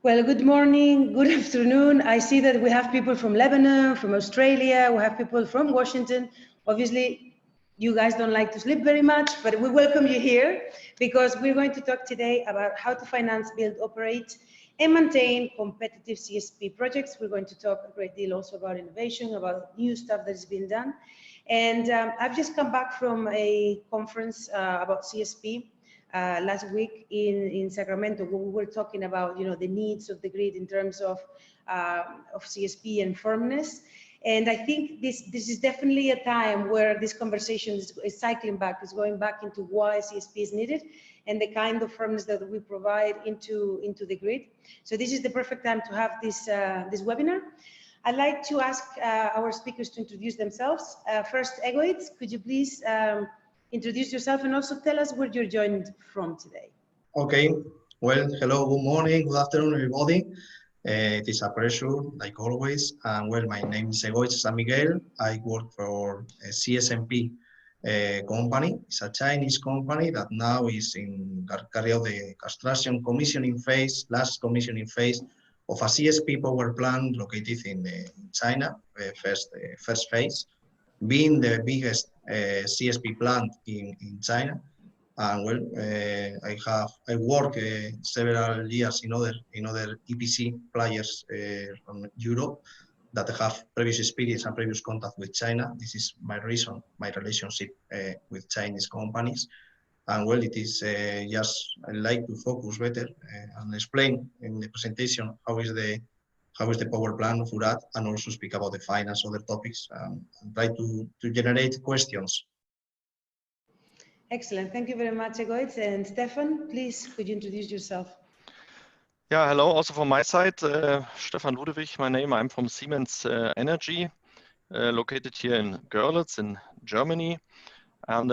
Well, good morning, good afternoon. I see that we have people from Lebanon, from Australia, we have people from Washington. Obviously, you guys don't like to sleep very much, but we welcome you here because we're going to talk today about how to finance, build, operate, and maintain competitive CSP projects. We're going to talk a great deal also about innovation, about new stuff that is being done. And I've just come back from a conference about CSP. Last week in Sacramento, where we were talking about the needs of the grid in terms of CSP and firmness. And I think this is definitely a time where this conversation is cycling back, is going back into why CSP is needed and the kind of firmness that we provide into the grid. So this is the perfect time to have this webinar. I'd like to ask our speakers to introduce themselves. First, Egoitz, could you please introduce yourself and also tell us where you're joined from today. Okay, well, hello, good morning, good afternoon, everybody. It is a pleasure, like always. Well, my name is Egoitz San Miguel. I work for a CSNP company. It's a Chinese company that now is carry out the construction commissioning phase, last commissioning phase of a CSP power plant located in China, first phase, being the biggest CSP plant in China. And well, I work several years in other EPC players from Europe that have previous experience and previous contact with China. This is my relationship with Chinese companies. And well, it is just I like to focus better and explain in the presentation how is the power plant of Urat, and also speak about the finance, other topics, and try to generate questions. Excellent. Thank you very much, Egoitz. And Stefan, please, could you introduce yourself? Yeah, hello. Also from my side, Stefan Ludewig, my name. I'm from Siemens Energy, located here in Görlitz in Germany. And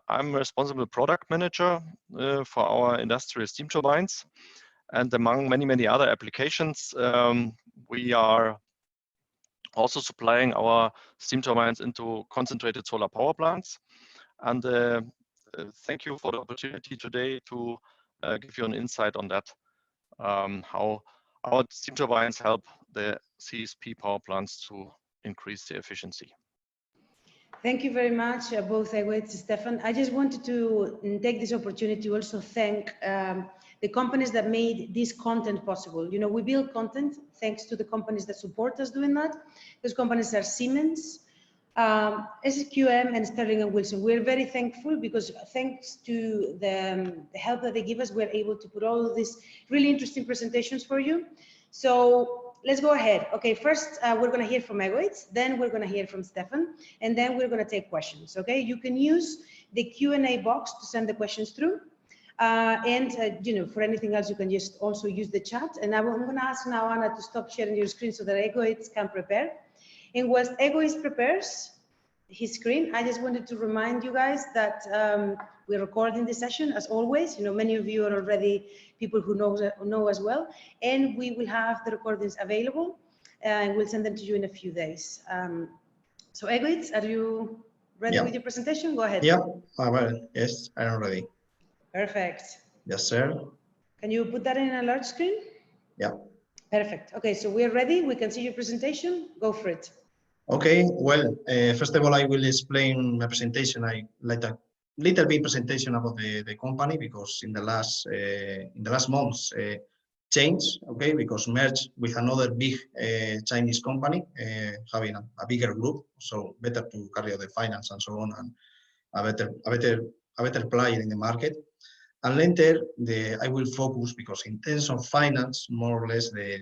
I'm responsible product manager for our industrial steam turbines. And among many, many other applications, we are also supplying our steam turbines into concentrated solar power plants. And thank you for the opportunity today to give you an insight on that, how our steam turbines help the CSP power plants to increase their efficiency. Thank you very much, both Egoitz and Stefan. I just wanted to take this opportunity to also thank the companies that made this content possible. You know, we build content thanks to the companies that support us doing that. Those companies are Siemens, SQM, and Sterling and Wilson. We're very thankful because thanks to the help that they give us, we're able to put all of these really interesting presentations for you. So let's go ahead. Okay, first we're going to hear from Egoitz, then we're going to hear from Stefan, and then we're going to take questions. Okay, you can use the Q&A box to send the questions through. You know, for anything else, you can just also use the chat. And I'm going to ask now Anna to stop sharing your screen so that Egoitz can prepare. And whilst Egoitz prepares his screen, I just wanted to remind you guys that we're recording this session as always. You know, many of you are already people who know as well, and we will have the recordings available, and we'll send them to you in a few days. So Egoitz, are you ready with your presentation? Go ahead. Yeah, well, yes, I'm ready. Perfect. Yes, sir. Can you put that in a large screen? Yeah. Perfect. Okay, so we're ready. We can see your presentation. Go for it. Okay, well, first of all, I will explain my presentation. I like a little bit presentation about the company, because in the last months changed, okay, because merged with another big Chinese company, having a bigger group, so better to carry out the finance and so on, and a better player in the market. And later, I will focus, because in terms of finance, more or less the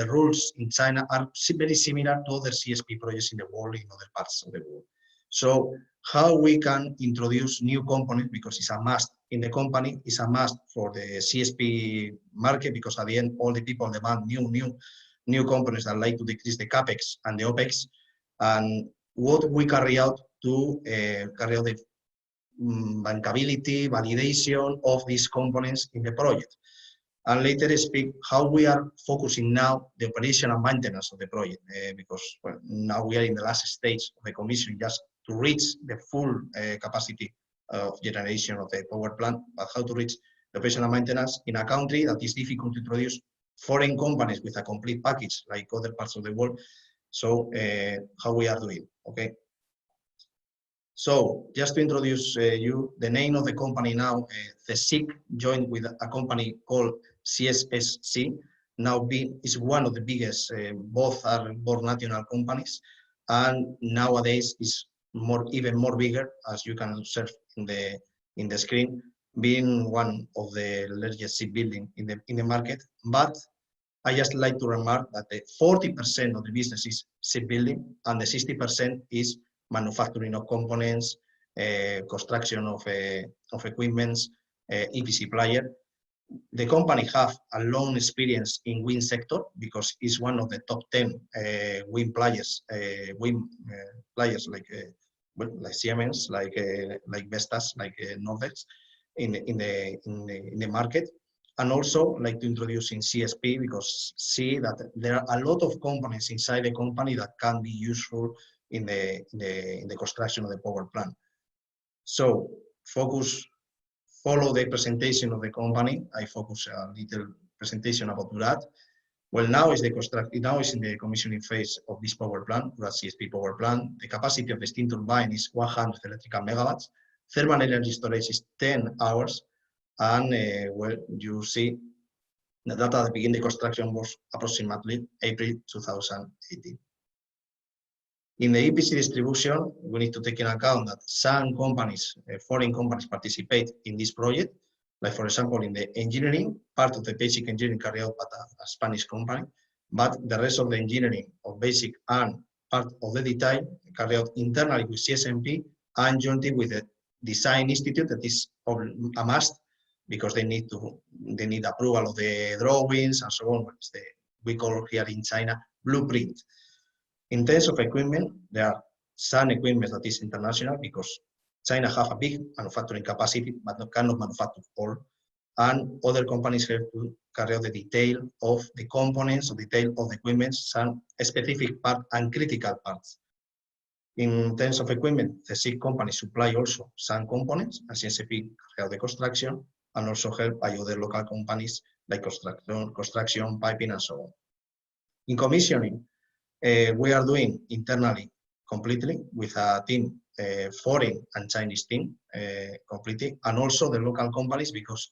rules in China are very similar to other CSP projects in the world, in other parts of the world. So how we can introduce new components, because it's a must in the company, it's a must for the CSP market, because at the end, all the people demand new components that like to decrease the CapEx and the OpEx, and what we carry out to carry out the bankability, validation of these components in the project. And later speak how we are focusing now the operation and maintenance of the project, because well, now we are in the last stage of the commission, just to reach the full capacity of generation of the power plant, but how to reach the operational maintenance in a country that is difficult to introduce foreign companies with a complete package like other parts of the world. So how we are doing, okay? So just to introduce you, the name of the company now, CSIC joined with a company called CSSC, now is one of the biggest, both are both national companies, and nowadays is even more bigger, as you can observe in the screen, being one of the largest shipbuilding in the market. But I just like to remark that the 40% of the business is shipbuilding and the 60% is manufacturing of components, construction of equipments, EPC player. The company have a long experience in wind sector because it's one of the top 10 wind players, like Siemens, like Vestas, like Nordex in the market. And also like to introduce in CSP because see that there are a lot of components inside the company that can be useful in the construction of the power plant. So follow the presentation of the company. I focus a little presentation about Urat. Well, now is in the commissioning phase of this power plant, Urat CSP power plant. The capacity of the steam turbine is 100 electrical megawatts. Thermal energy storage is 10 hours. And well, you see the data at the beginning of construction was approximately April 2018. In the EPC distribution, we need to take into account that some companies, foreign companies, participate in this project. Like for example, in the engineering, part of the basic engineering carried out by a Spanish company, but the rest of the engineering of basic and part of the detail carried out internally with CSNP and jointly with the Design Institute, that is a must because they need approval of the drawings and so on. We call here in China blueprint. In terms of equipment, there are some equipment that is international because China have a big manufacturing capacity, but cannot manufacture all. And other companies have to carry out the detail of the components, or detail of the equipment, some specific part and critical parts. In terms of equipment, the CSIC company supply also some components, and CSP carry out the construction, and also helped by other local companies like construction, piping, and so on. In commissioning, we are doing internally completely with a team, foreign and Chinese team completely, and also the local companies because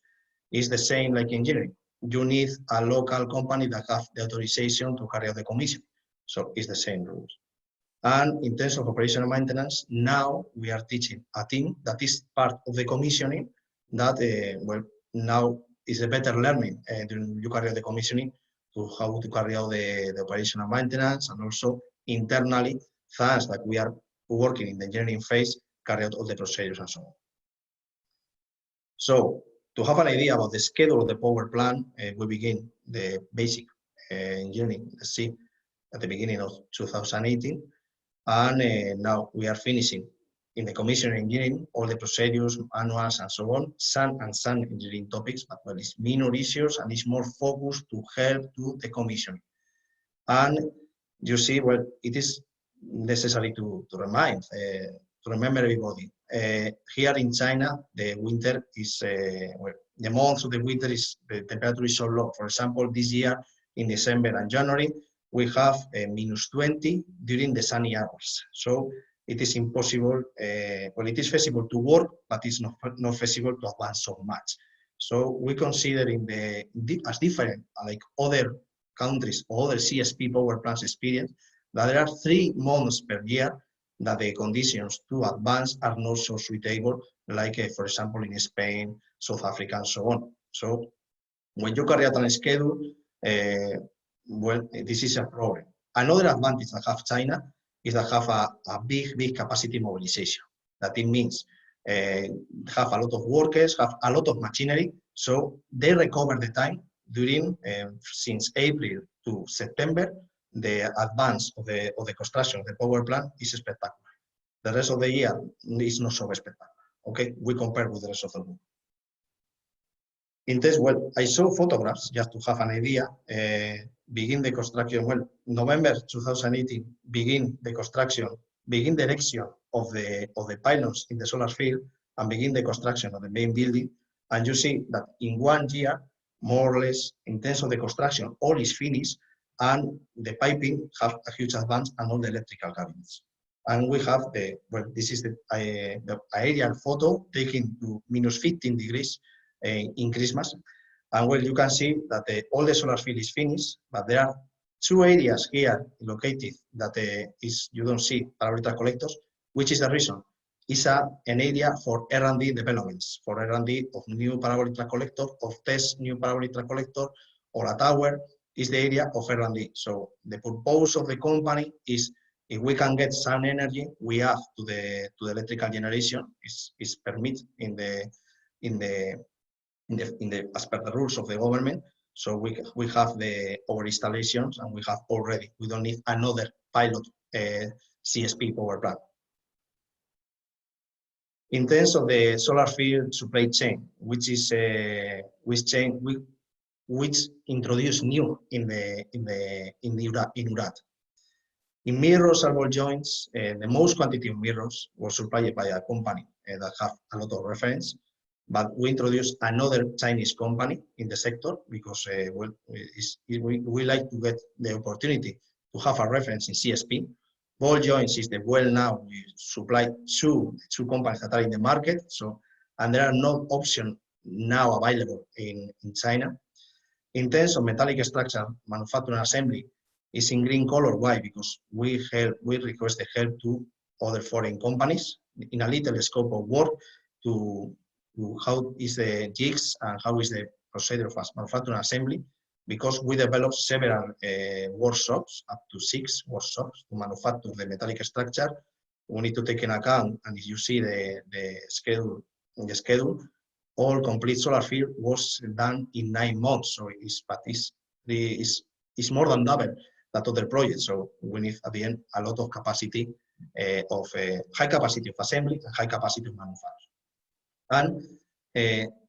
it's the same like engineering. You need a local company that have the authorization to carry out the commission. So it's the same rules. And in terms of operational maintenance, now we are teaching a team that is part of the commissioning that, well, now is a better learning during you carry out the commissioning to how to carry out the operational maintenance, and also internally, thanks that we are working in the engineering phase, carry out all the procedures and so on. So to have an idea about the schedule of the power plant, we begin the basic engineering, let's see, at the beginning of 2018. And now we are finishing in the commissioning engineering, all the procedures, manuals, and so on, some engineering topics, but well, it's minor issues and it's more focused to help to the commissioning. And you see, well, it is necessary to remember everybody. Here in China, the winter is, well, the months of the winter is, the temperature is so low. For example, this year in December and January, we have -20 during the sunny hours. So it is impossible, well, it is feasible to work, but it's not feasible to advance so much. So we consider as different, like other countries, other CSP power plants experience, that there are 3 months per year that the conditions to advance are not so suitable, like for example in Spain, South Africa, and so on. So when you carry out a schedule, well, this is a problem. Another advantage that have China is that have a big capacity mobilization. That it means have a lot of workers, have a lot of machinery, so they recover the time during since April to September. The advance of the construction of the power plant is spectacular. The rest of the year is not so spectacular. Okay, we compare with the rest of the world. In this, well, I saw photographs just to have an idea. Begin the construction. Well, November 2018, begin the construction, begin the erection of the pylons in the solar field, and begin the construction of the main building. And you see that in 1 year, more or less, in terms of the construction, all is finished, and the piping have a huge advance, and all the electrical cabinets. And we have this is the aerial photo taken to -15 degrees in Christmas. And well, you can see that all the solar field is finished, but there are 2 areas here located that you don't see parabolic collectors, which is the reason. It's an area for R&D developments, for R&D of new parabolic collector, of test new parabolic collector, or a tower is the area of R&D. So the purpose of the company is, if we can get sun energy, we have to the electrical generation is permitted as per the rules of the government. So we have our installations, and we have already. We don't need another pilot CSP power plant. In terms of the solar field supply chain, which introduced new in Urat. In mirrors and ball joints, the most quantity of mirrors was supplied by a company that have a lot of reference, but we introduced another Chinese company in the sector because we like to get the opportunity to have a reference in CSP. Ball joints is the now we supply two companies that are in the market, and there are no options now available in China. In terms of metallic structure, manufacturing assembly is in green color. Why? Because we requested help to other foreign companies in a little scope of work to how is the jigs and how is the procedure of manufacturing assembly, because we developed several workshops, up to 6 workshops, to manufacture the metallic structure. We need to take in account, and if you see the schedule, all complete solar field was done in 9 months. So it's more than double that other projects. So we need at the end a lot of capacity high capacity of assembly and high capacity of manufacture. And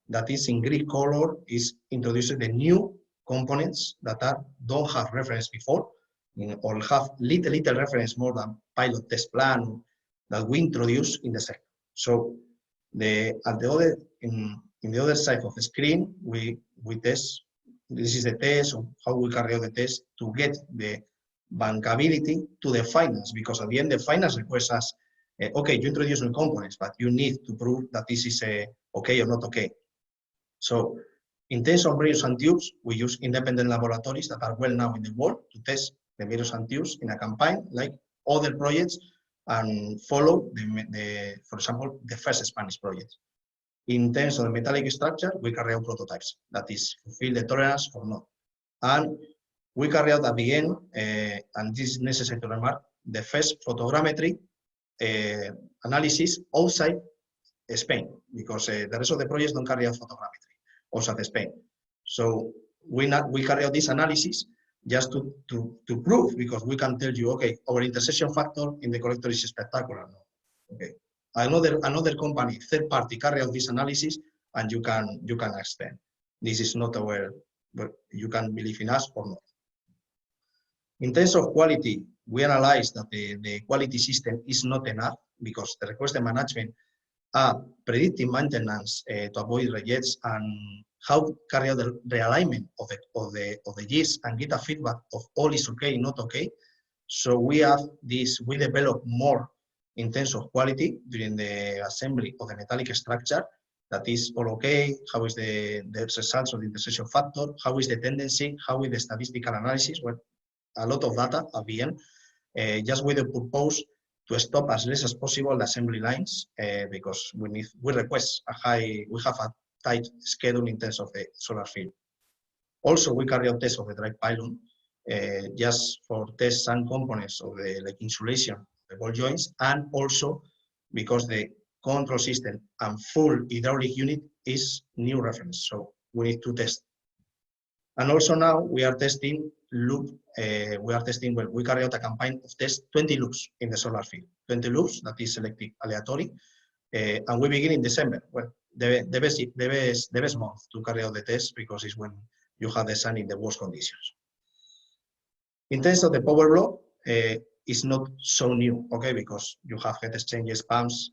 that is in green color is introducing the new components that don't have reference before, or have little reference more than pilot test plan that we introduce in the sector. So in the other side of the screen, we test. This is the test of how we carry out the test to get the bankability to the finance, because at the end the finance requests us, okay, you introduce new components, but you need to prove that this is okay or not okay. So in terms of mirrors and tubes, we use independent laboratories that are well known in the world to test the mirrors and tubes in a campaign like other projects, and follow for example, the first Spanish project. In terms of the metallic structure, we carry out prototypes, that is, fulfill the tolerance or not. And we carry out at the end, and this is necessary to remark, the first photogrammetry analysis outside Spain, because the rest of the projects don't carry out photogrammetry outside Spain. So we carry out this analysis just to prove, because we can tell you, okay, our intersection factor in the collector is spectacular. Okay, another company, third party, carry out this analysis, and you can extend. This is not our, but you can believe in us or not. In terms of quality, we analyze that the quality system is not enough, because the requested management are predicting maintenance to avoid rejects, and how carry out the realignment of the jigs and get a feedback of all is okay, not okay. So we develop more in terms of quality during the assembly of the metallic structure. That is all okay. How is the results of the intersection factor? How is the tendency? How is the statistical analysis? Well, a lot of data at the end, just with the purpose to stop as less as possible the assembly lines, because we have a tight schedule in terms of the solar field. Also, we carry out tests of the drive pylon, just for test some components of the insulation, the ball joints, and also because the control system and full hydraulic unit is new reference, so we need to test. And also now we are testing loop. We carry out a campaign of test 20 loops in the solar field. 20 loops, that is selected aleatory, and we begin in December. Well, the best month to carry out the test, because it's when you have the sun in the worst conditions. In terms of the power block, it's not so new, okay, because you have heat exchangers, pumps.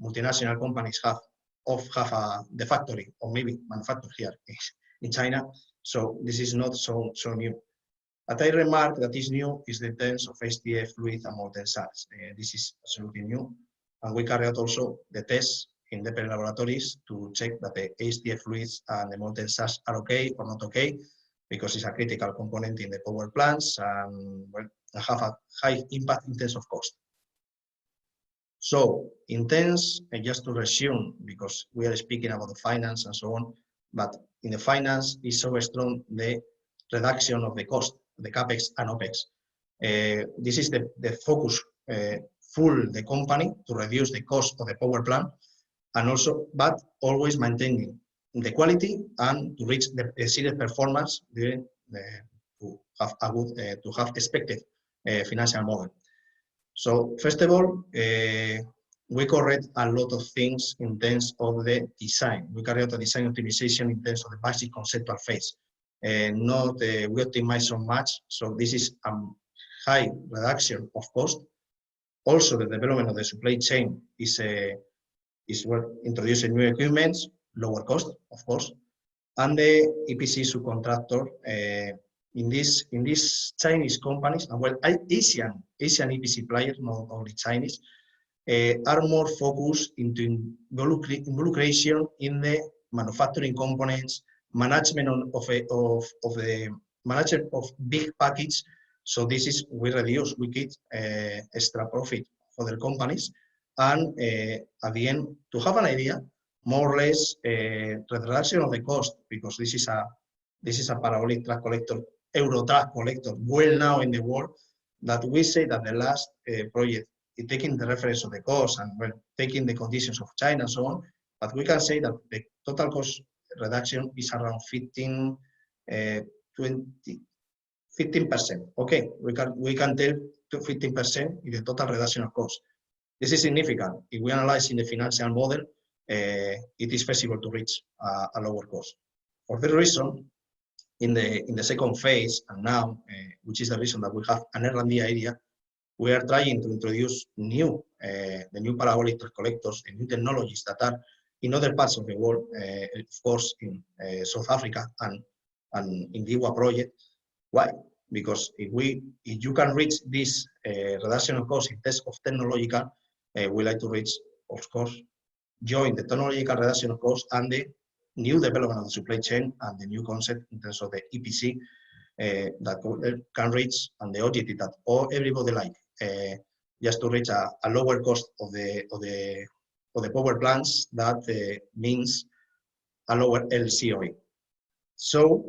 Multinational companies have of have the factory or maybe manufacture here in China. So this is not so new. But I remark that is new is the terms of HDF fluid and molten salts. This is absolutely new. And we carry out also the tests in the laboratories to check that the HDF fluids and the molten salts are okay or not okay, because it's a critical component in the power plants and well, have a high impact in terms of cost. So in terms, just to resume, because we are speaking about the finance and so on, but in the finance is so strong the reduction of the cost, the capex and opex. This is the focus full the company to reduce the cost of the power plant, and also, but always maintaining the quality and to reach the serious performance during to have a good to have expected financial model. So first of all, we correct a lot of things in terms of the design. We carry out a design optimization in terms of the basic conceptual phase. We optimize so much, so this is a high reduction of cost. Also, the development of the supply chain is introducing new equipment, lower cost, of course, and the EPC subcontractor in these Chinese companies, and well, Asian EPC players, not only Chinese, are more focused into involucration in the manufacturing components, management of the management of big package. So this is we get extra profit for the companies, and at the end to have an idea, more or less reduction of the cost, because this is a parabolic track collector, Urat collector, well known in the world, that we say that the last project, taking the reference of the cost and well, taking the conditions of China and so on, but we can say that the total cost reduction is around 15%. Okay, we can tell to 15% in the total reduction of cost. This is significant. If we analyze in the financial model, it is feasible to reach a lower cost. For the reason, in the second phase, and now, which is the reason that we have an R&D area, we are trying to introduce the new parabolic collectors and new technologies that are in other parts of the world, of course, in South Africa and in the IWA project. Why? Because if you can reach this reduction of cost in terms of technological, we like to reach, of course, join the technological reduction of cost and the new development of the supply chain and the new concept in terms of the EPC that can reach, and the objective that everybody like, just to reach a lower cost of the power plants. That means a lower LCOE. So,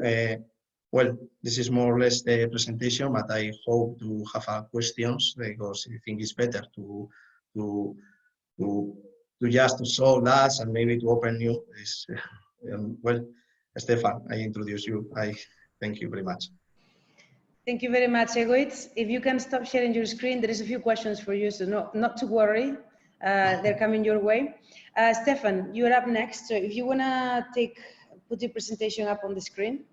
well, this is more or less the presentation, but I hope to have questions, because I think it's better to just to solve that and maybe to open new. Well, Stefan, I introduce you. I thank you very much. Thank you very much, Egoitz. If you can stop sharing your screen, there is a few questions for you, so not to worry. They're coming your way. Stefan, you're up next. So if you want to put your presentation up on the screen,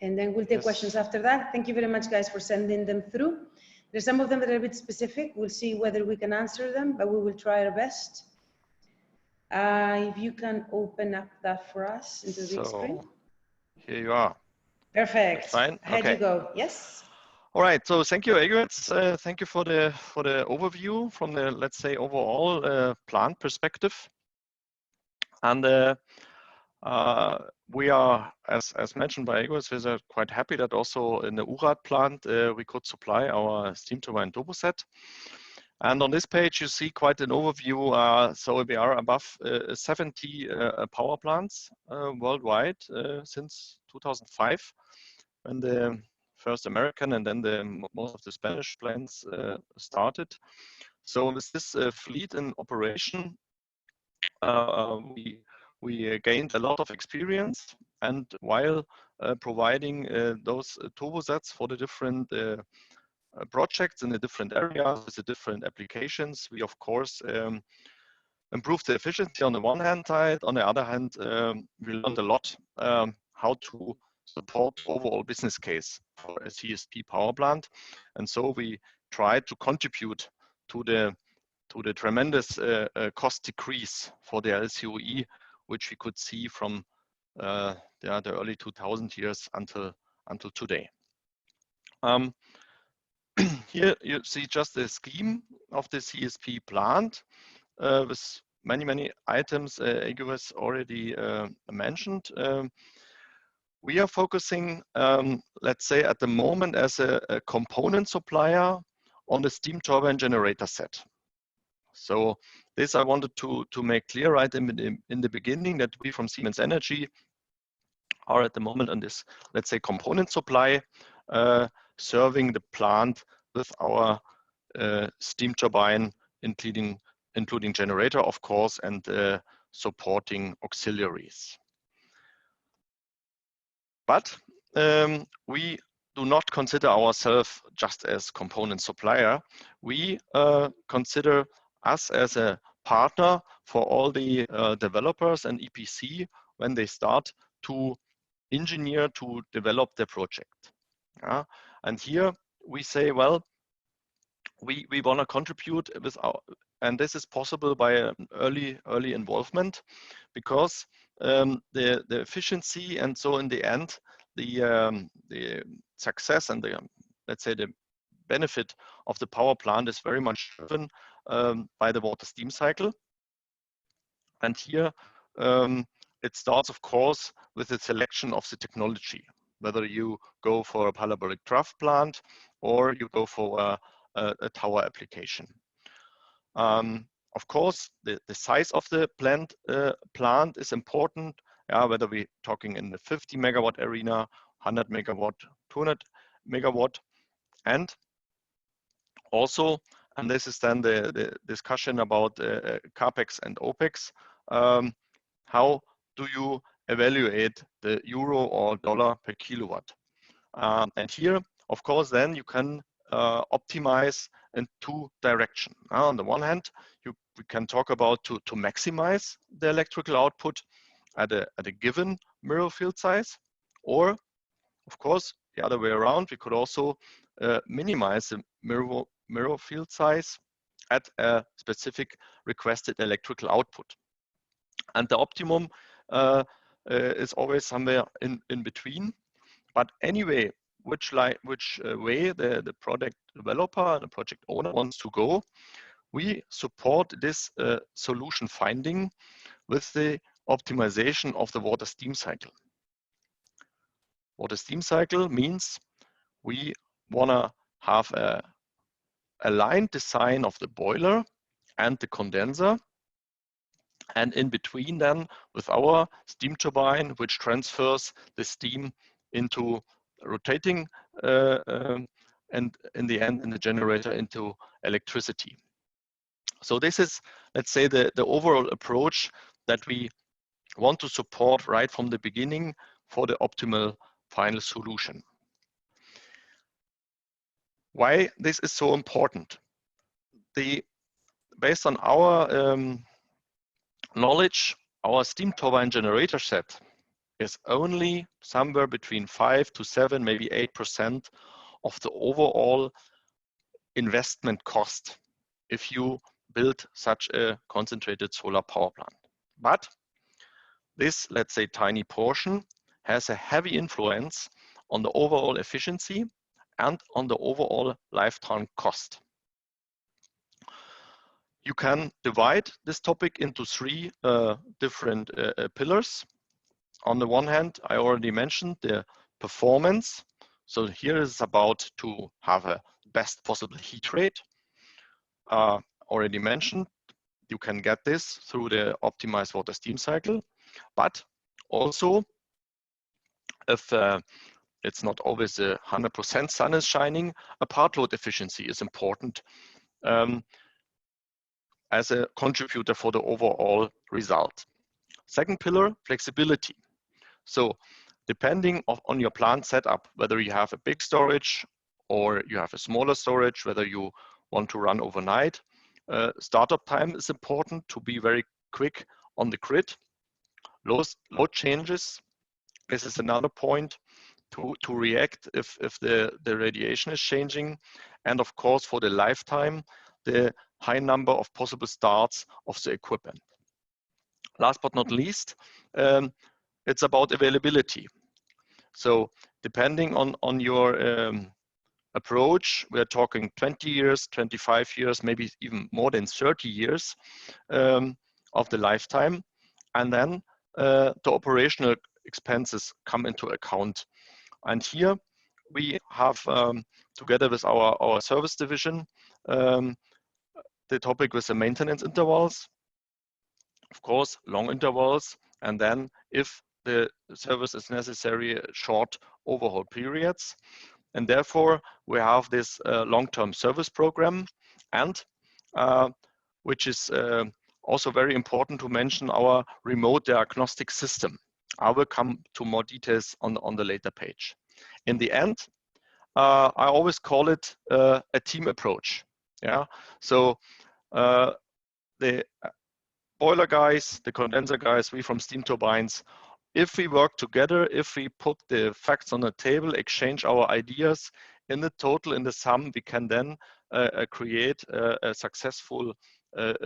and then we'll take questions after that. Thank you very much, guys, for sending them through. There's some of them that are a bit specific. We'll see whether we can answer them, but we will try our best. If you can open up that for us into the big screen. Here you are. Perfect. Fine. Ahead you go. Yes. All right. So thank you, Egoitz. Thank you for the overview from the, let's say, overall plant perspective. And we are, as mentioned by Egoitz, we're quite happy that also in the Urat plant we could supply our steam turbine turboset. And on this page, you see quite an overview. So we are above 70 power plants worldwide since 2005, when the first American and then most of the Spanish plants started. So with this fleet in operation, we gained a lot of experience. And while providing those turbosets for the different projects in the different areas with the different applications, we of course improved the efficiency on the one hand side. On the other hand, we learned a lot how to support overall business case for a CSP power plant, and so we tried to contribute to the the tremendous cost decrease for the LCOE, which we could see from the early 2000 years until today. Here you see just a scheme of the CSP plant with many items Ego has already mentioned. We are focusing, let's say, at the moment as a component supplier on the steam turbine generator set. So this I wanted to make clear right in the beginning, that we from Siemens Energy are at the moment on this, let's say, component supply, serving the plant with our steam turbine, including generator, of course, and supporting auxiliaries. But we do not consider ourselves just as component supplier. We consider us as a partner for all the developers and EPC when they start to engineer, to develop their project. And here we say, well, we want to contribute with our, and this is possible by an early involvement, because the efficiency, and so in the end the success and the, let's say, the benefit of the power plant is very much driven by the water steam cycle. And here it starts, of course, with the selection of the technology, whether you go for a parabolic trough plant or you go for a tower application. Of course, the size of the plant is important, whether we're talking in the 50 megawatt arena, 100 megawatt, 200 megawatt, and also, and this is then the discussion about CAPEX and OPEX, how do you evaluate the euro or dollar per kilowatt? And here, of course, then you can optimize in two directions. On the one hand, we can talk about to maximize the electrical output at a given mirror field size, or of course the other way around, we could also minimize the mirror field size at a specific requested electrical output. And the optimum is always somewhere in between. But anyway, which way the product developer, the project owner wants to go, we support this solution finding with the optimization of the water steam cycle. Water steam cycle means we want to have a aligned design of the boiler and the condenser, and in between then with our steam turbine, which transfers the steam into rotating and in the end in the generator into electricity. So this is, let's say, the overall approach that we want to support right from the beginning for the optimal final solution. Why this is so important? Based on our knowledge, our steam turbine generator set is only somewhere between 5 to 7, maybe 8% of the overall investment cost if you build such a concentrated solar power plant. But this, let's say, tiny portion has a heavy influence on the overall efficiency and on the overall lifetime cost. You can divide this topic into three different pillars. On the one hand, I already mentioned the performance. So here is about to have a best possible heat rate. Already mentioned, you can get this through the optimized water steam cycle, but also if it's not always 100% sun is shining, a part load efficiency is important as a contributor for the overall result. Second pillar, flexibility. So depending on your plant setup, whether you have a big storage or you have a smaller storage, whether you want to run overnight, startup time is important to be very quick on the grid. Load changes, this is another point to react if the radiation is changing. And of course, for the lifetime, the high number of possible starts of the equipment. Last but not least, it's about availability. So depending on your approach, we're talking 20 years, 25 years, maybe even more than 30 years of the lifetime. And then the operational expenses come into account. And here we have, together with our service division, the topic with the maintenance intervals, of course, long intervals, and then if the service is necessary, short overhaul periods. And therefore, we have this long-term service program, and which is also very important to mention, our remote diagnostic system. I will come to more details on the later page. In the end, I always call it a team approach. Yeah, so the boiler guys, the condenser guys, we from steam turbines, if we work together, if we put the facts on the table, exchange our ideas, in the total, in the sum, we can then create a successful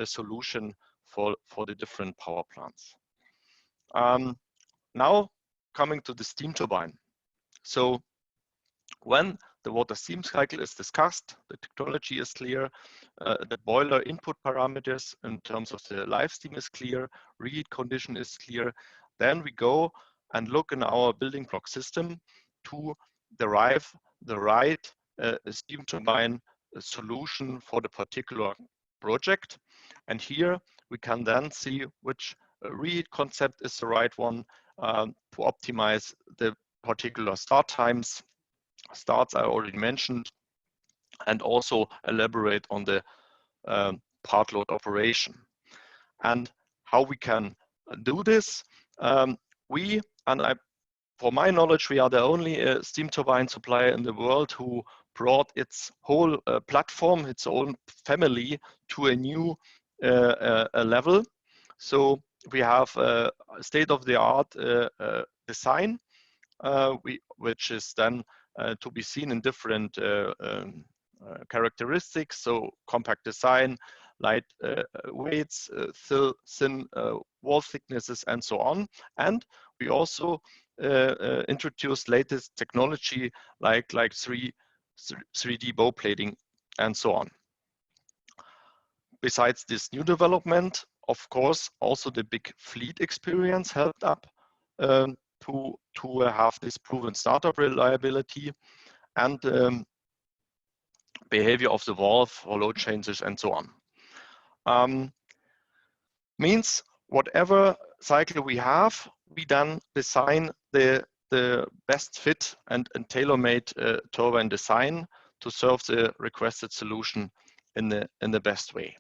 solution for the different power plants. Now coming to the steam turbine. So when the water steam cycle is discussed, the technology is clear, the boiler input parameters in terms of the live steam is clear, reheat condition is clear, then we go and look in our building block system to derive the right steam turbine solution for the particular project. And here we can then see which reheat concept is the right one to optimize the particular start times. Starts I already mentioned, and also elaborate on the part load operation. And how we can do this, for my knowledge, we are the only steam turbine supplier in the world who brought its whole platform, its own family, to a new level. So we have a state-of-the-art design, which is then to be seen in different characteristics. So compact design, light weights, thin wall thicknesses, and so on. And we also introduced latest technology like 3D bow plating and so on. Besides this new development, of course, also the big fleet experience helped up to have this proven startup reliability and behavior of the valve or load changes and so on. Means whatever cycle we have, we then design the best fit and tailor-made turbine design to serve the requested solution in the best way.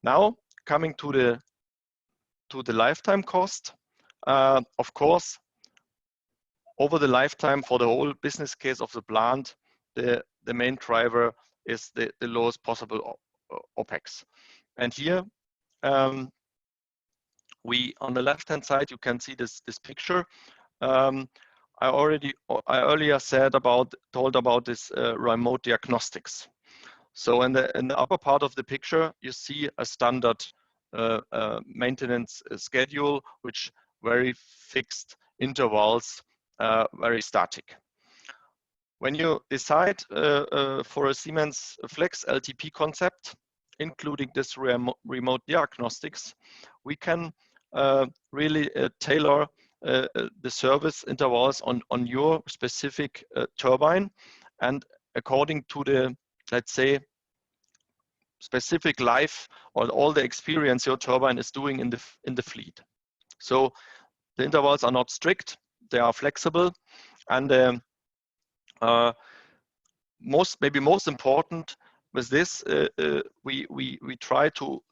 Now coming to the lifetime cost, of course, over the lifetime for the whole business case of the plant, the main driver is the lowest possible OPEX. And here, on the left-hand side, you can see this picture. I earlier told about this remote diagnostics. So in the upper part of the picture, you see a standard maintenance schedule, which very fixed intervals, very static. When you decide for a Siemens Flex LTP concept, including this remote diagnostics, we can really tailor the service intervals on your specific turbine, and according to the, let's say, specific life or all the experience your turbine is doing in the fleet. So the intervals are not strict; they are flexible, and maybe most important with this, we try to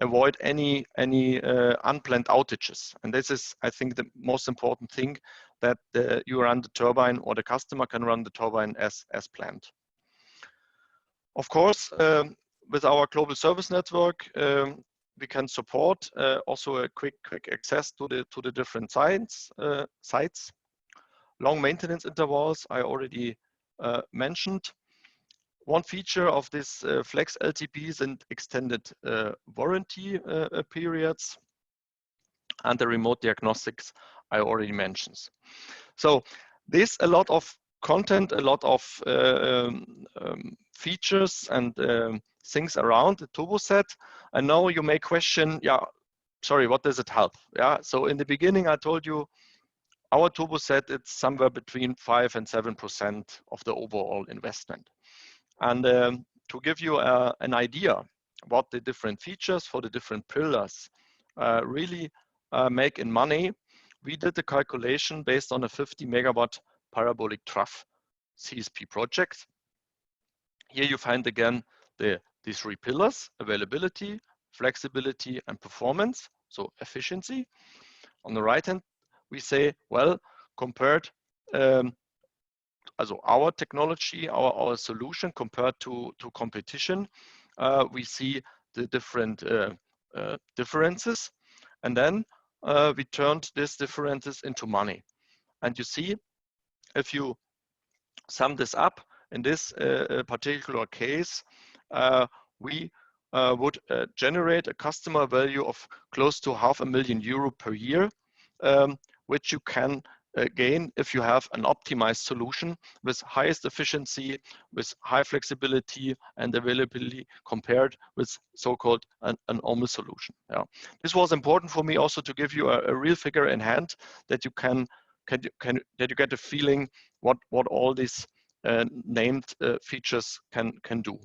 avoid any unplanned outages, and this is, I think, the most important thing, that you run the turbine, or the customer can run the turbine as planned. Of course, with our global service network, we can support also a quick access to the different sites. Long maintenance intervals I already mentioned. one feature of this flex LTPs and extended warranty periods, and the remote diagnostics I already mentioned. So there's a lot of content, a lot of features and things around the turbo set. I know you may question, yeah, sorry, what does it help? Yeah, so in the beginning I told you our turbo set, it's somewhere between 5 and 7% of the overall investment. And to give you an idea what the different features for the different pillars really make in money, we did the calculation based on a 50 megawatt parabolic trough CSP project. Here you find again these 3 pillars: availability, flexibility, and performance, so efficiency. On the right hand, we say, well, compared also our technology, our solution compared to competition, we see the different differences, and then we turned these differences into money. And you see, if you sum this up, in this particular case, we would generate a customer value of close to €500,000 per year, which you can gain if you have an optimized solution with highest efficiency, with high flexibility and availability compared with so-called an normal solution. Yeah. This was important for me also to give you a real figure in hand that you that you get a feeling what all these named features can do.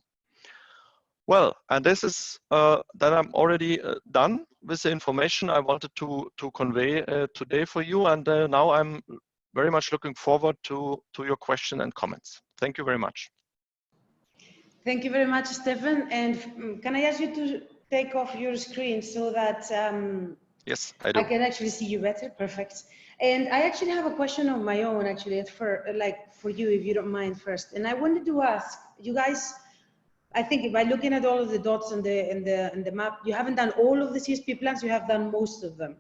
Well, and this is that I'm already done with the information I wanted to convey today for you. And now I'm very much looking forward to your question and comments. Thank you very much. Thank you very much, Stefan. And can I ask you to take off your screen so that yes, I do. I can actually see you better? Perfect. And I actually have a question of my own, actually, for you, if you don't mind first. And I wanted to ask you guys, I think by looking at all of the dots on the map, you haven't done all of the CSP plants, you have done most of them.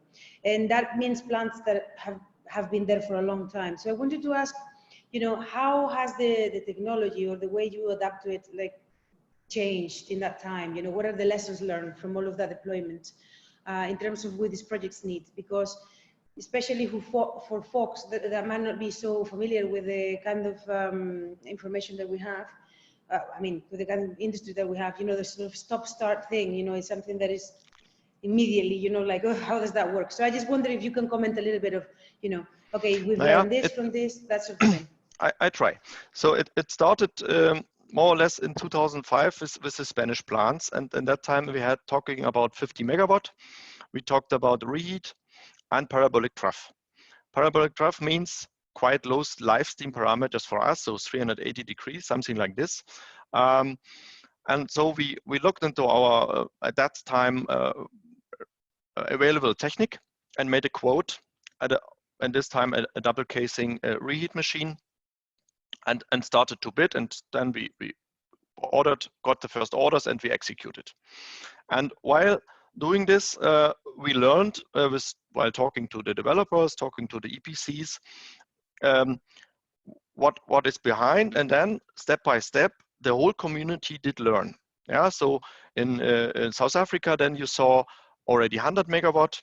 And that means plants that have been there for a long time. So I wanted to ask, you know, how has the technology or the way you adapt to it changed in that time? You know, what are the lessons learned from all of that deployment in terms of what these projects need? Because especially for folks that might not be so familiar with the kind of information that we have, I mean, with the kind of industry that we have, you know, the sort of stop-start thing, you know, is something that is immediately, you know, like, oh, how does that work? So I just wonder if you can comment a little bit of, you know, okay, we've learned this from this, that sort of thing. I try. So it started more or less in 2005 with the Spanish plants. And in that time we had talking about 50 megawatt. We talked about reheat and parabolic trough. Parabolic trough means quite low live steam parameters for us, so 380 degrees, something like this. And so we looked into our, at that time, available technique and made a quote, and this time a double casing reheat machine, and started to bid, and then we got the first orders, and we executed. And while doing this, we learned while talking to the developers, talking to the EPCs, what is behind, and then step by step, the whole community did learn. Yeah, so in South Africa, then you saw already 100 megawatt.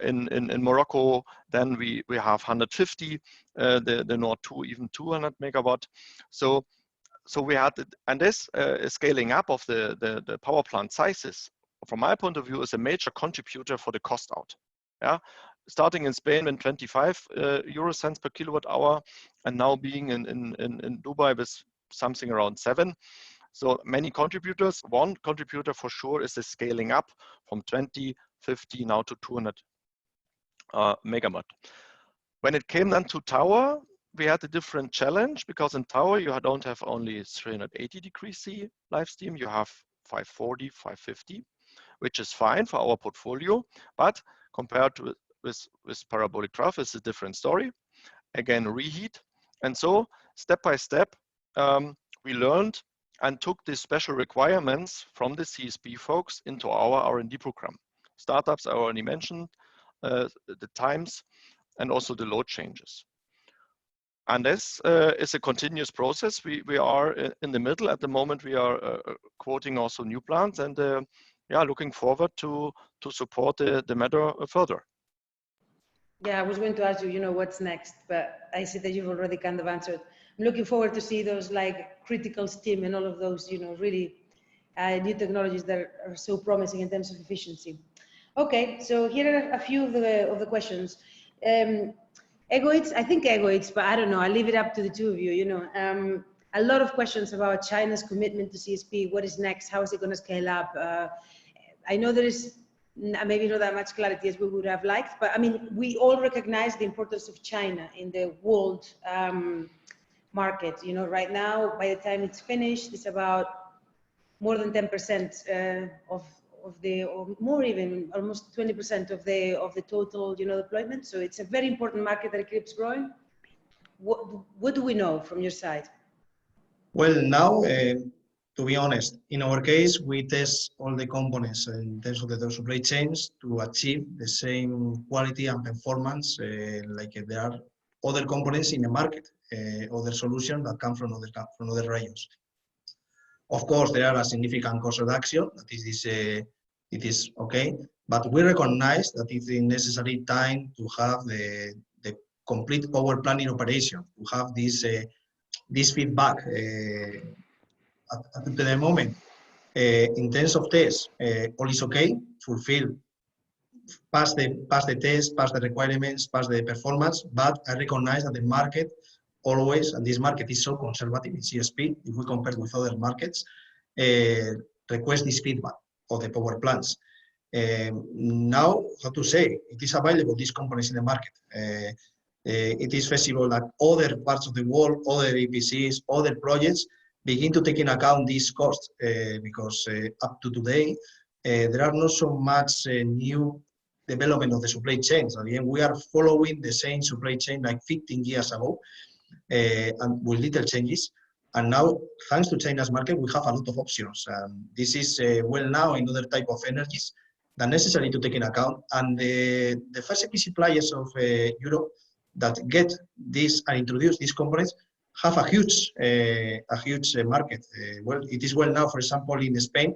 In Morocco, then we have 150. The Nord 2 even 200 megawatt. So we had, and this scaling up of the power plant sizes, from my point of view, is a major contributor for the cost out. Yeah, starting in Spain with 25 euro cents per kilowatt hour, and now being in Dubai with something around 7. So many contributors. One contributor for sure is the scaling up from 20, 50 now to 200 megawatt. When it came then to tower, we had a different challenge, because in tower you don't have only 380 degrees C live steam, you have 540, 550, which is fine for our portfolio, but compared to with parabolic trough, it's a different story. Again, reheat. And so step by step, we learned and took these special requirements from the CSP folks into our R&D program. Startups I already mentioned, the times, and also the load changes. And this is a continuous process. We are in the middle at the moment. We are quoting also new plants, and yeah, looking forward to support the matter further. Yeah, I was going to ask you, what's next, but I see that you've already kind of answered. I'm looking forward to see those like critical steam and all of those, really new technologies that are so promising in terms of efficiency. Okay, so here are a few of the questions. Egoids, I think egoids, but I don't know. I'll leave it up to the two of you. A lot of questions about China's commitment to CSP. What is next? How is it going to scale up? I know there is maybe not that much clarity as we would have liked, but I mean, we all recognize the importance of China in the world market. Right now, by the time it's finished, it's about more than 10% of the, or more even, almost 20% of the total, deployment. So it's a very important market that keeps growing. What do we know from your side? Well, now, to be honest, in our case, we test all the components in terms of the supply chains to achieve the same quality and performance like there are other components in the market, other solutions that come from other regions. Of course, there are a significant cost reduction. That is it is okay, but we recognize that it is necessary time to have the complete power plant in operation, to have this feedback. At the moment, in terms of tests, all is okay, pass the test, pass the requirements, pass the performance, but I recognize that the market always, and this market is so conservative in CSP, if we compare with other markets, request this feedback of the power plants. Now, how to say, it is available, these components in the market. It is feasible that other parts of the world, other EPCs, other projects begin to take in account these costs because up to today, there are not so much new development of the supply chains. Again, we are following the same supply chain like 15 years ago and with little changes. And now, thanks to China's market, we have a lot of options. This is well now in other type of energies that necessary to take in account. And the first EPC players of Europe that get this and introduce these components have a huge market. Well, it is well now, for example, in Spain,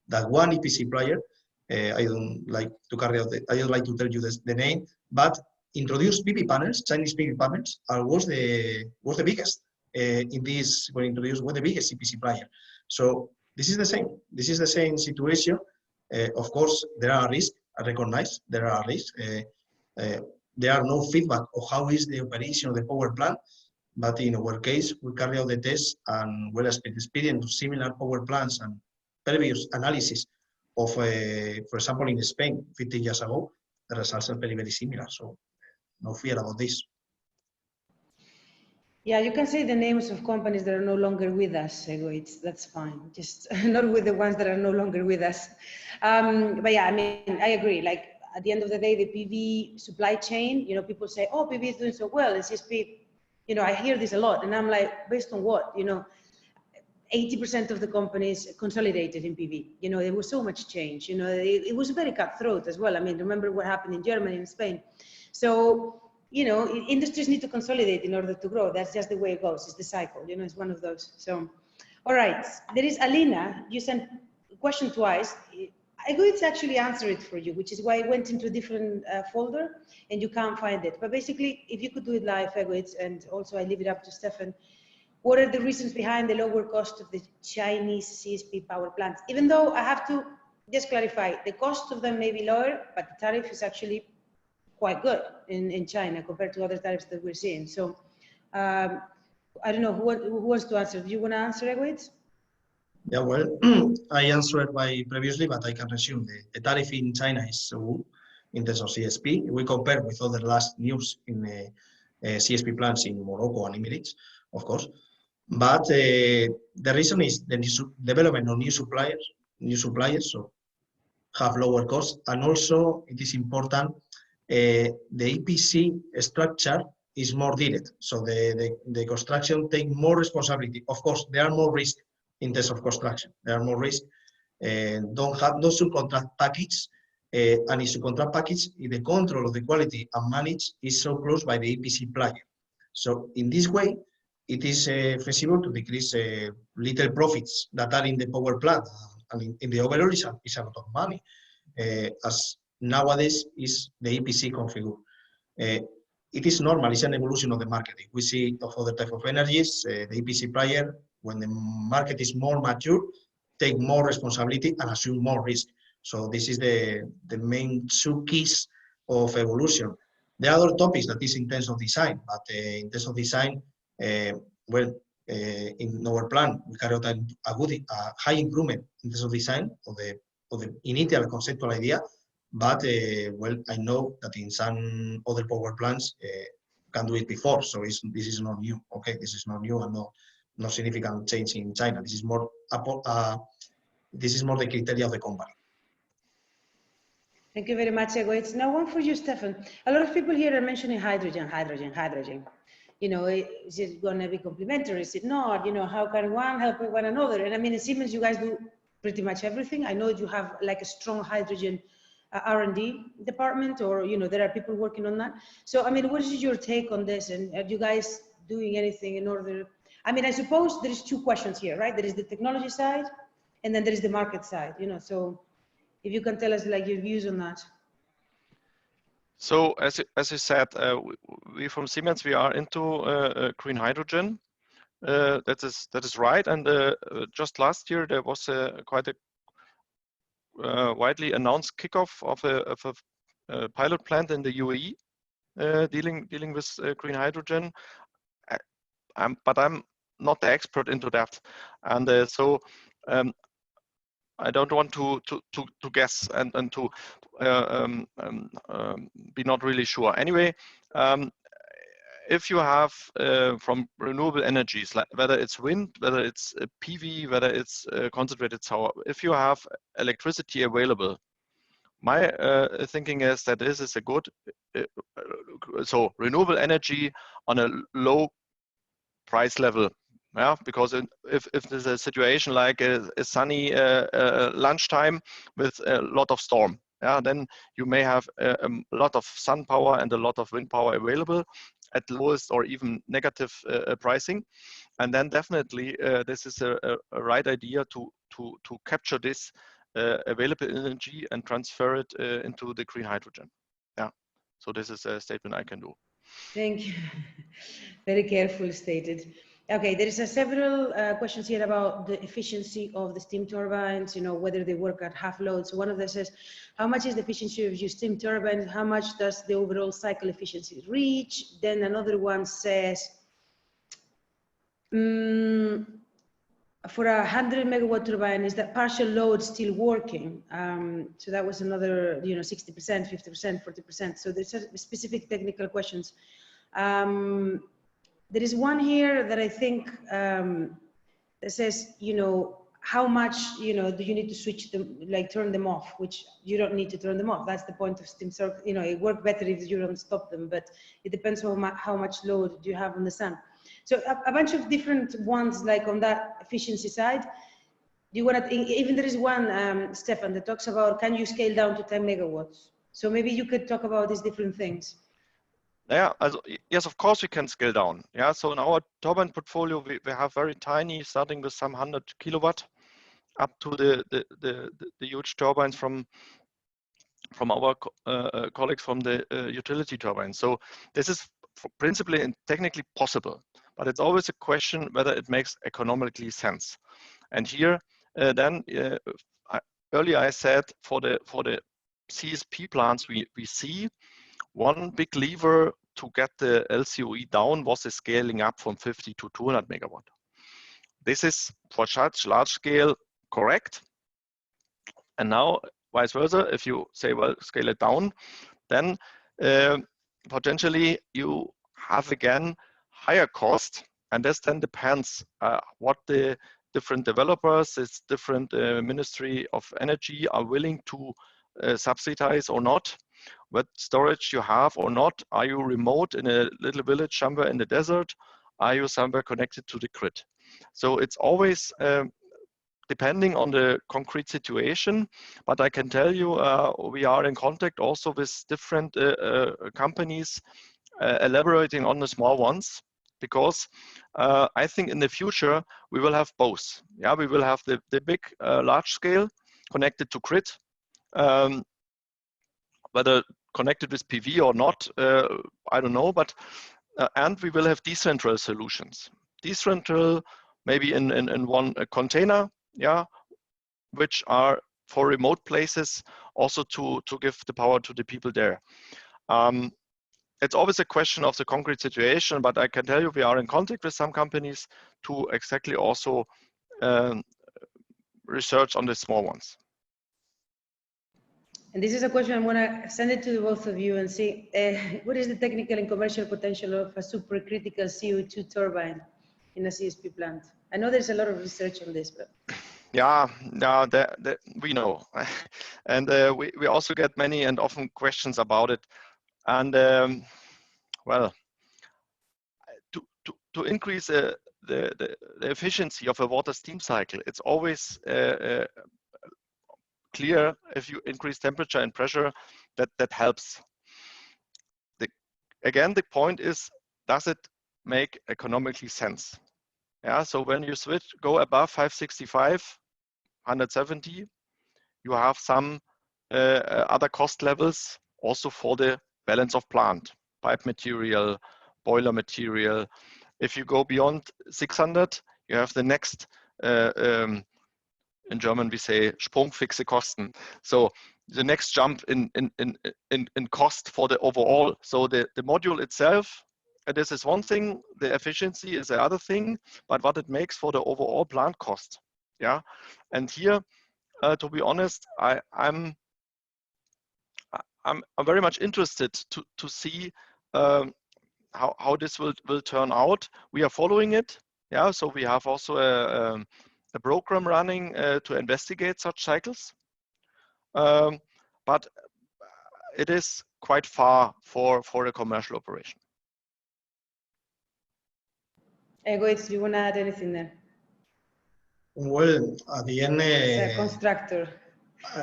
that one EPC player, I don't like to carry out, I don't like to tell you the name, but introduced PV panels, Chinese PV panels, was the biggest in this, when introduced, was the biggest EPC player. So this is the same. This is the same situation. Of course, there are risks. I recognize there are risks. There are no feedback of how is the operation of the power plant. But in our case, we carry out the tests and we're experienced of similar power plants and previous analysis of, for example, in Spain, 50 years ago, the results are very, very similar. So no fear about this. Yeah, you can say the names of companies that are no longer with us, Egoids, that's fine. Just not with the ones that are no longer with us. But yeah, I mean, I agree. Like at the end of the day, the PV supply chain, people say, oh, PV is doing so well, and CSP, I hear this a lot, and I'm like, based on what? 80% of the companies consolidated in PV. There was so much change. It was very cutthroat as well. I mean, remember what happened in Germany and Spain. So, industries need to consolidate in order to grow. That's just the way it goes. It's the cycle. It's one of those. So, all right. There is Alina. You sent a question twice. I go to actually answer it for you, which is why I went into a different folder and you can't find it. But basically, if you could do it live, Egoitz, and also I leave it up to Stefan, what are the reasons behind the lower cost of the Chinese CSP power plants? Even though I have to just clarify, the cost of them may be lower, but the tariff is actually quite good in China compared to other tariffs that we're seeing. So I don't know, who wants to answer? Do you want to answer, Egoitz? Yeah, well, I answered previously, but I can resume. The tariff in China is so good in terms of CSP. We compare with other last news in CSP plants in Morocco and Emirates, of course. But the reason is the development of new suppliers, so have lower costs. And also, it is important, the EPC structure is more direct. So the construction take more responsibility. Of course, there are more risks in terms of construction. There are more risks. Don't have no subcontract package. And in subcontract package, the control of the quality and manage is so close by the EPC player. So in this way, it is feasible to decrease little profits that are in the power plant. And in the overall, it's a lot of money, as nowadays is the EPC configure. It is normal, it's an evolution of the market. If we see of other type of energies, the EPC player, when the market is more mature, take more responsibility and assume more risk. So this is the main two keys of evolution. There are other topics that is in terms of design, but in terms of design, well, in our plan, we carry out a high improvement in terms of design of the initial conceptual idea. But well, I know that in some other power plants can do it before, so this is not new. Okay, this is not new and no significant change in China. This is more the criteria of the company. Thank you very much, Egoitz. Now one for you, Stefan. A lot of people here are mentioning hydrogen. You know, is it going to be complementary? Is it not? You know, how can one help one another? And I mean, in Siemens, you guys do pretty much everything. I know you have like a strong hydrogen R&D department, or, you know, there are people working on that. So, I mean, what is your take on this? And are you guys doing anything in order? I mean, I suppose there is two questions here, right? There is the technology side, and then there is the market side, you know, so if you can tell us like your views on that. So as you said, we from Siemens, we are into green hydrogen. That is right. And just last year there was quite a widely announced kickoff of a pilot plant in the UAE dealing with green hydrogen. But I'm not the expert into that, and so I don't want to guess and to be not really sure. Anyway, if you have from renewable energies, like whether it's wind, whether it's PV, whether it's concentrated solar, if you have electricity available, my thinking is that this is a good, so renewable energy on a low price level. Yeah, because if there's a situation like a sunny lunchtime with a lot of storm, yeah, then you may have a lot of sun power and a lot of wind power available at lowest or even negative pricing, and then definitely this is a right idea to capture this available energy and transfer it into the green hydrogen. Yeah, so this is a statement I can do. Thank you. Very carefully stated. Okay, there is several questions here about the efficiency of the steam turbines, you know, whether they work at half load. So one of them says, how much is the efficiency of your steam turbines? How much does the overall cycle efficiency reach? Then another one says, for a 100 megawatt turbine, is that partial load still working? So that was another, you know, 60%, 50%, 40%. So there's specific technical questions. There is one here that I think that says, you know, how much, you know, do you need to switch them, like turn them off, which you don't need to turn them off. That's the point of steam circle. You know, it works better if you don't stop them, but it depends on how much load do you have on the sun. So a bunch of different ones, like on that efficiency side. Do you want to, even there is one, Stefan, that talks about, can you scale down to 10 megawatts? So maybe you could talk about these different things. Yeah, yes, of course we can scale down. Yeah, so in our turbine portfolio, we have very tiny, starting with some 100 kilowatt, up to the huge turbines from our colleagues from the utility turbines. So this is principally and technically possible, but it's always a question whether it makes economically sense. And here, earlier I said for the CSP plants we see, one big lever to get the LCOE down was the scaling up from 50 to 200 megawatt. This is for such large scale correct. And now vice versa, if you say, well, scale it down, then potentially you have again higher cost. And this then depends what the different developers, it's different Ministry of Energy are willing to subsidize or not, what storage you have or not. Are you remote in a little village somewhere in the desert? Are you somewhere connected to the grid? So it's always depending on the concrete situation, but I can tell you we are in contact also with different companies elaborating on the small ones, because I think in the future we will have both. Yeah, we will have the big large scale connected to grid, whether connected with PV or not, I don't know, but and we will have decentral solutions. Decentral, maybe in one container, yeah, which are for remote places, also to give the power to the people there. It's always a question of the concrete situation, but I can tell you we are in contact with some companies to exactly also research on the small ones. And this is a question I'm going to send it to the both of you and see what is the technical and commercial potential of a supercritical CO2 turbine in a CSP plant? I know there's a lot of research on this, but yeah, we know, and we also get many and often questions about it. And well, to increase the efficiency of a water steam cycle, it's always clear if you increase temperature and pressure that helps. Again, the point is, does it make economically sense? Yeah, so when you go above 565, 170, you have some other cost levels also for the balance of plant, pipe material, boiler material. If you go beyond 600, you have the next, in German we say Sprungfixe Kosten. So the next jump in cost for the overall. So the module itself, this is one thing, the efficiency is the other thing, but what it makes for the overall plant cost. Yeah, and here, to be honest, I'm very much interested to see how this will turn out. We are following it. Yeah, so we have also a program running to investigate such cycles, but it is quite far for a commercial operation. Egoitz, do you want to add anything there? Well, at the end, As a constructor,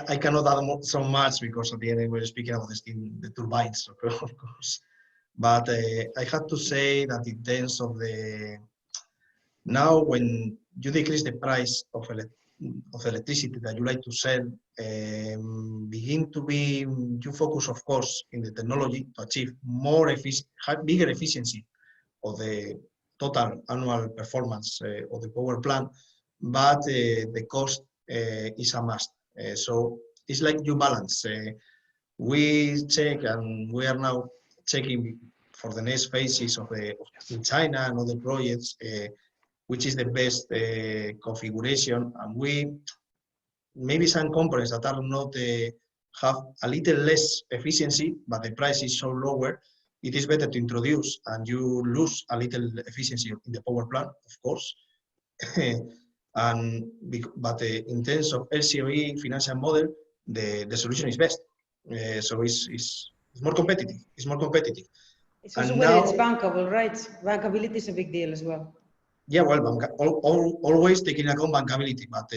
I cannot add so much because at the end we're speaking about the turbines, of course. But I have to say that in terms of now when you decrease the price of electricity that you like to sell, begin to be, you focus of course in the technology to achieve more bigger efficiency of the total annual performance of the power plant, but the cost is a must. So it's like you balance. We check, and we are now checking for the next phases of in China and other projects, which is the best configuration. And maybe some components that are not have a little less efficiency, but the price is so lower, it is better to introduce, and you lose a little efficiency in the power plant, of course. But in terms of LCOE financial model, the solution is best. So it's more competitive. It's more competitive. It's also whether it's bankable, right? Bankability is a big deal as well. Yeah, well, always taking account bankability, but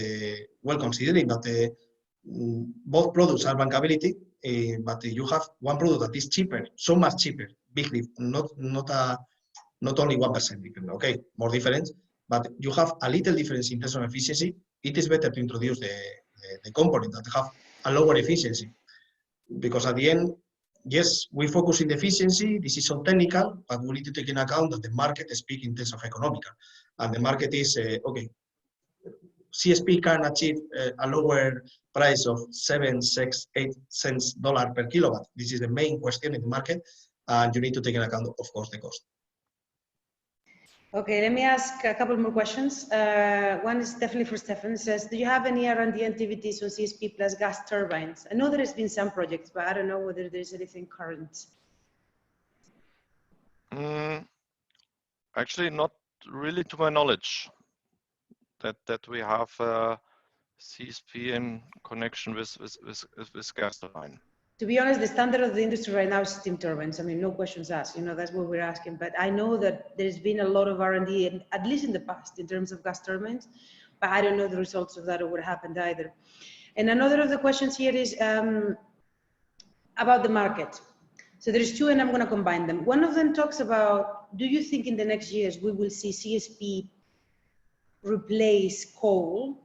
well, considering that both products are bankability, but you have one product that is cheaper, so much cheaper, big lift, not only 1% different. Okay, more difference, but you have a little difference in terms of efficiency. It is better to introduce the component that have a lower efficiency, because at the end, yes, we focus in the efficiency. This is so technical, but we need to take into account that the market speaks in terms of economical, and the market is okay. CSP can achieve a lower price of 7, 6, 8 cents dollar per kilowatt. This is the main question in the market, and you need to take into account, of course, the cost. Okay, let me ask a couple more questions. One is definitely for Stefan. It says, do you have any R&D activities on CSP plus gas turbines? I know there has been some projects, but I don't know whether there's anything current. Actually, not really to my knowledge that we have CSP in connection with gas turbine. To be honest, the standard of the industry right now is steam turbines. I mean, no questions asked, you know, that's what we're asking. But I know that there's been a lot of R&D, at least in the past, in terms of gas turbines, but I don't know the results of that or what happened either. And another of the questions here is about the market. So there's two, and I'm going to combine them. One of them talks about do you think in the next years we will see CSP replace coal,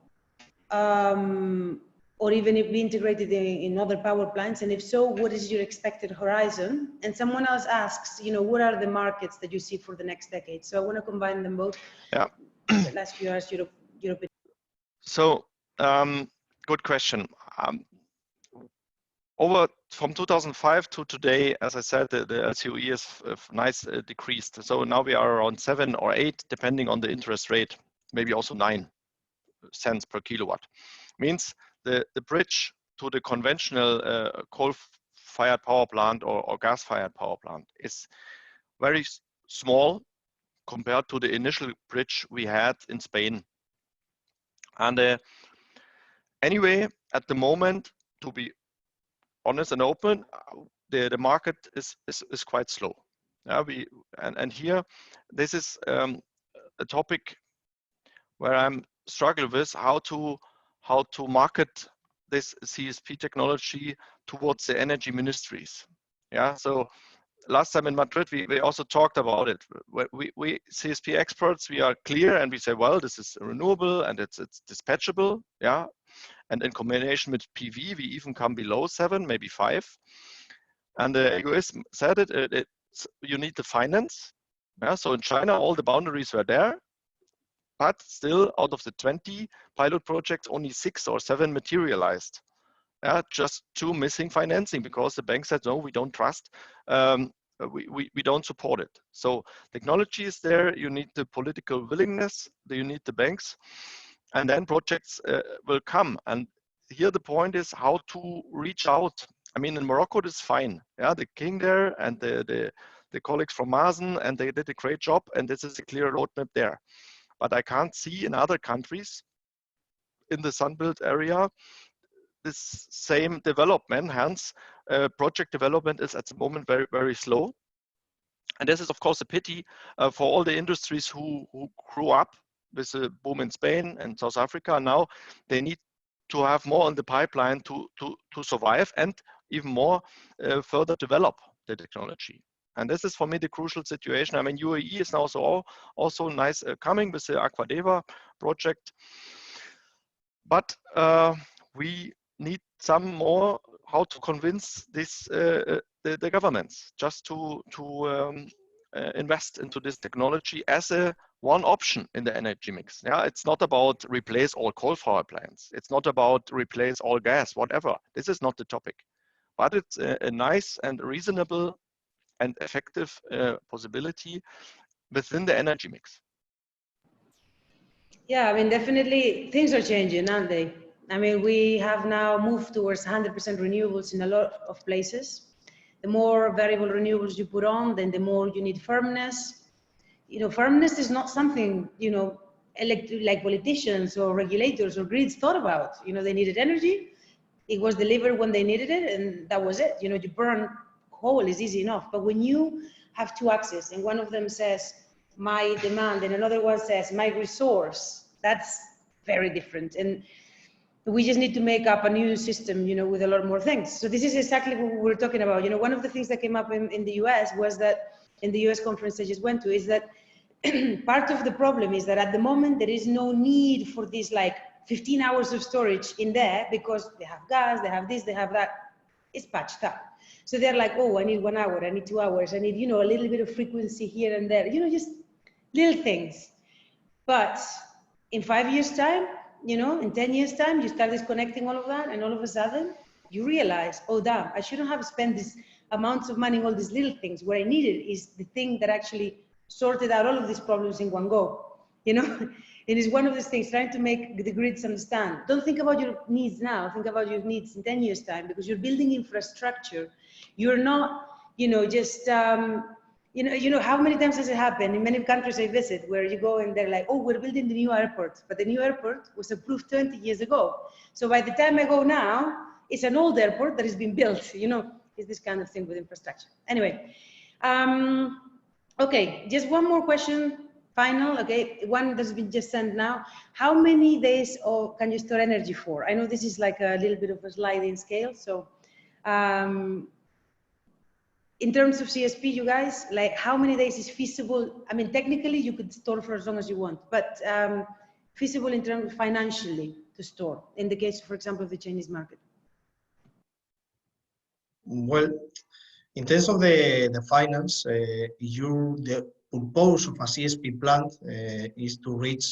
or even if we integrated in other power plants? And if so, what is your expected horizon? And someone else asks, you know, what are the markets that you see for the next decade? So I want to combine them both. Yeah. The last few hours, Europe. So, good question. Over from 2005 to today, as I said, the LCOE is nice decreased. So now we are around 7 or 8, depending on the interest rate, maybe also 9 cents per kilowatt. Means the bridge to the conventional coal-fired power plant or gas-fired power plant is very small compared to the initial bridge we had in Spain. And anyway, at the moment, to be honest and open, the market is quite slow. And here, this is a topic where I'm struggling with how to market this CSP technology towards the energy ministries. Yeah, so last time in Madrid, we also talked about it. We CSP experts, we are clear and we say, well, this is renewable and it's dispatchable. Yeah. And in combination with PV, we even come below 7, maybe 5. And the egoist said you need the finance. Yeah, so in China, all the boundaries were there, but still out of the 20 pilot projects, only 6 or 7 materialized. Yeah, just 2 missing financing because the bank said, no, we don't trust, we don't support it. So technology is there, you need the political willingness, you need the banks, and then projects will come. And here the point is how to reach out. I mean, in Morocco, it's fine. Yeah, the king there and the colleagues from Mazen, and they did a great job, and this is a clear roadmap there. But I can't see in other countries in the Sunbelt area this same development. Hence, project development is at the moment very, very slow. And this is, of course, a pity for all the industries who grew up with the boom in Spain and South Africa. Now they need to have more on the pipeline to survive and even more further develop the technology. And this is for me the crucial situation. I mean, UAE is now also nice coming with the Aquadeva project, but we need some more how to convince this the governments just to invest into this technology as a one option in the energy mix. Yeah, it's not about replace all coal-fired plants. It's not about replace all gas, whatever. This is not the topic, but it's a nice and reasonable and effective possibility within the energy mix. Yeah, I mean, definitely things are changing, aren't they? I mean, we have now moved towards 100% renewables in a lot of places. The more variable renewables you put on, then the more you need firmness. You know, firmness is not something, you know, like politicians or regulators or grids thought about. You know, they needed energy. It was delivered when they needed it, and that was it. You know, you burn coal is easy enough. But when you have 2 axes and one of them says my demand and another one says my resource, that's very different. And we just need to make up a new system, you know, with a lot more things. So this is exactly what we're talking about. You know, one of the things that came up in the US was that in the US conference I just went to is that part of the problem is that at the moment there is no need for this like 15 hours of storage in there because they have gas, they have this, they have that. It's patched up. So they're like, oh, I need 1 hour, I need 2 hours, I need, you know, a little bit of frequency here and there, you know, just little things. But in 5 years' time, you know, in 10 years' time, you start disconnecting all of that, and all of a sudden, you realize, oh, damn, I shouldn't have spent this amounts of money on all these little things. What I needed is the thing that actually sorted out all of these problems in one go, you know? It is one of these things, trying to make the grids understand. Don't think about your needs now, think about your needs in 10 years' time, because you're building infrastructure. You're not, you know, just, you know, how many times has it happened in many countries I visit where you go and they're like, oh, we're building the new airport, but the new airport was approved 20 years ago. So by the time I go now, it's an old airport that has been built, you know, it's this kind of thing with infrastructure. Anyway, okay, just one more question, final, okay, one that's been just sent now. How many days can you store energy for? I know this is like a little bit of a sliding scale, so in terms of CSP, you guys, like how many days is feasible? I mean, technically you could store for as long as you want, but feasible in terms of financially to store in the case, for example, of the Chinese market? Well, in terms of the finance, the purpose of a CSP plant is to reach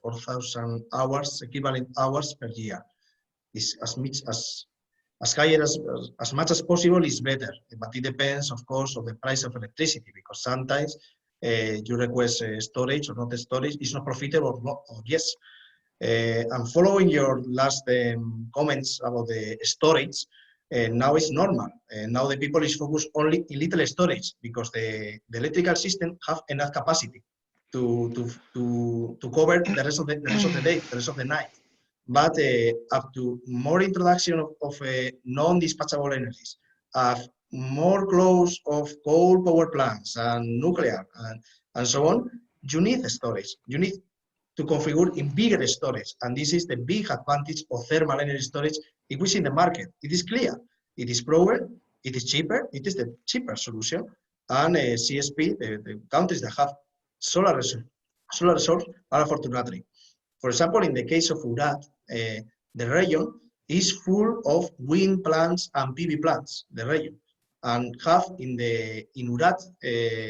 4,000 hours, equivalent hours per year. Is as higher as much as possible is better, but it depends, of course, on the price of electricity, because sometimes you request storage or not storage, it's not profitable or not, or yes. And following your last comments about the storage, now it's normal. Now the people is focused only in little storage because the electrical system have enough capacity to cover the rest of the day, the rest of the night. But up to more introduction of non-dispatchable energies, more close of coal power plants and nuclear and so on, you need storage. You need to configure in bigger storage. And this is the big advantage of thermal energy storage if we see in the market. It is clear. It is broader, it is cheaper, it is the cheaper solution. And CSP, the countries that have solar resource are fortunately. For example, in the case of Urat, the region is full of wind plants and PV plants, the region. And have in Urat,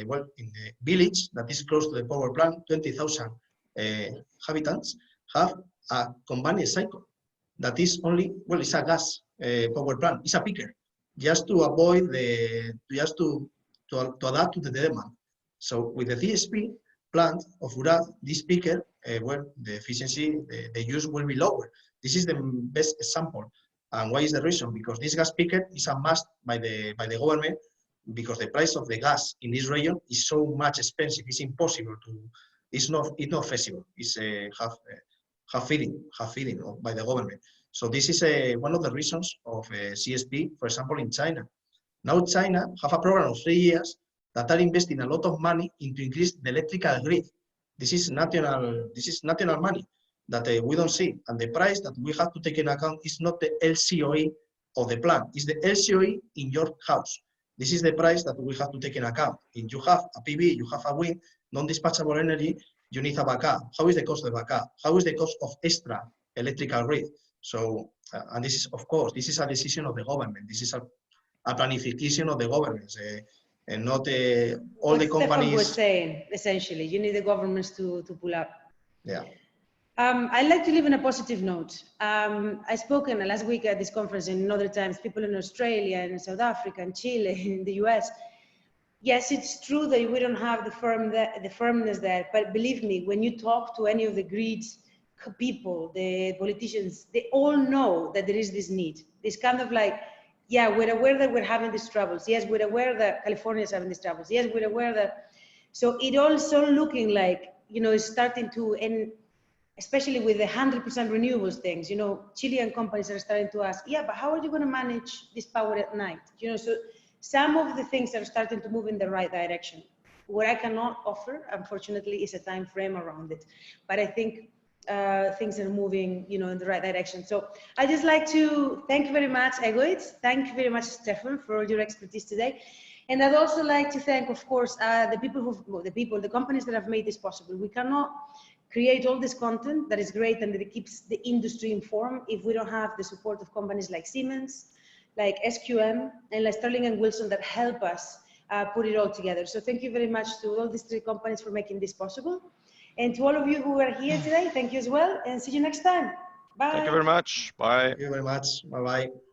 well, in the village that is close to the power plant, 20,000 inhabitants, have a combined cycle that is only, well, it's a gas power plant, it's a picker, just to avoid to adapt to the demand. So with the CSP plant of Urat, this picker, well, the efficiency, the use will be lower. This is the best example. And why is the reason? Because this gas picker is a must by the government, because the price of the gas in this region is so much expensive. It's impossible to. It's not feasible. It's half feeding by the government. So this is one of the reasons of CSP, for example, in China. Now China have a program of 3 years that are investing a lot of money into increase the electrical grid. This is national money that we don't see. And the price that we have to take into account is not the LCOE of the plant, it's the LCOE in your house. This is the price that we have to take into account. If you have a PV, you have a wind, non-dispatchable energy, you need a backup. How is the cost of backup? How is the cost of extra electrical grid? So, and this is, of course, this is a decision of the government. This is a planification of the government, and not all what the companies. Stefan was saying, essentially, you need the governments to pull up. Yeah. I'd like to leave on a positive note. I spoke last week at this conference and other times, people in Australia and South Africa and Chile, in the US. Yes, it's true that we don't have the firmness there, but believe me, when you talk to any of the grid people, the politicians, they all know that there is this need. It's kind of like, yeah, we're aware that we're having these troubles. Yes, we're aware that California is having these troubles. Yes, we're aware that. So it also looking like, you know, it's starting to, and especially with the 100% renewables things, you know, Chilean companies are starting to ask, yeah, but how are you going to manage this power at night? You know, so some of the things are starting to move in the right direction. What I cannot offer, unfortunately, is a time frame around it. But I think things are moving, you know, in the right direction. So I just like to thank you very much, Egoitz. Thank you very much, Stefan, for all your expertise today. And I'd also like to thank, of course, the companies that have made this possible. We cannot create all this content that is great and that it keeps the industry informed if we don't have the support of companies like Siemens, like SQM, and like Sterling and Wilson that help us put it all together. So thank you very much to all these 3 companies for making this possible. And to all of you who are here today, thank you as well, and see you next time. Bye. Thank you very much. Bye. Thank you very much. Bye-bye.